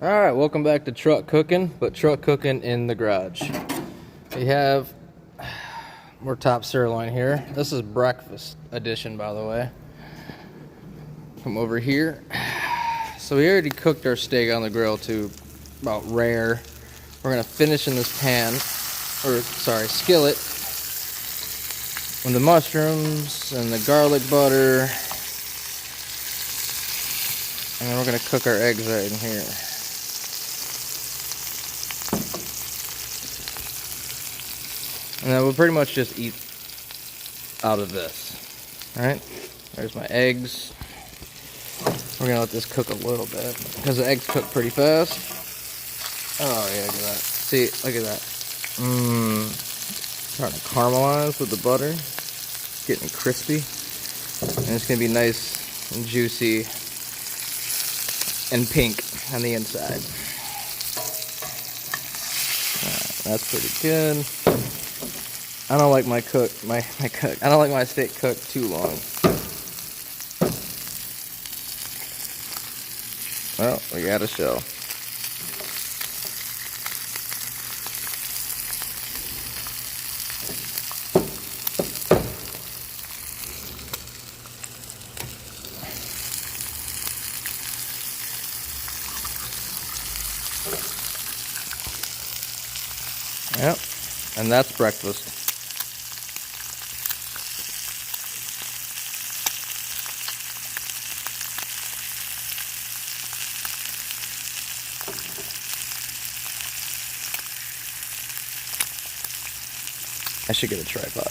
Alright, welcome back to Truck Cooking, but Truck Cooking in the garage. We have more top sirloin here. This is breakfast edition, by the way. Come over here. So we already cooked our steak on the grill to about rare. We're gonna finish in this pan, or sorry, skillet, with the mushrooms and the garlic butter. And then we're gonna cook our eggs right in here. And then we'll pretty much just eat out of this. Alright, there's my eggs. We're gonna let this cook a little bit because the eggs cook pretty fast. Oh yeah, look at that. See, look at that. Starting to caramelize with the butter. Getting crispy. And it's gonna be nice and juicy and pink on the inside. Alright, that's pretty good. I don't like my I don't like my steak cooked too long. Well, we got a show. Yep, and that's breakfast. I should get a tripod.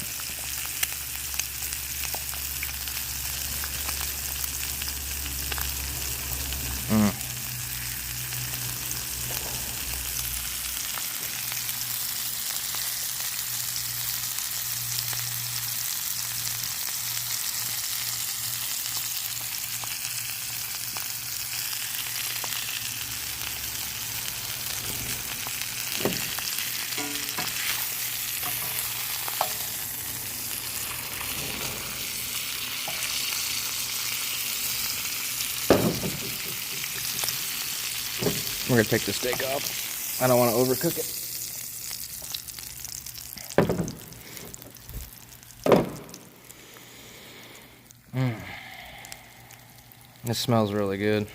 We're gonna take the steak off. I don't want to overcook it. This smells really good.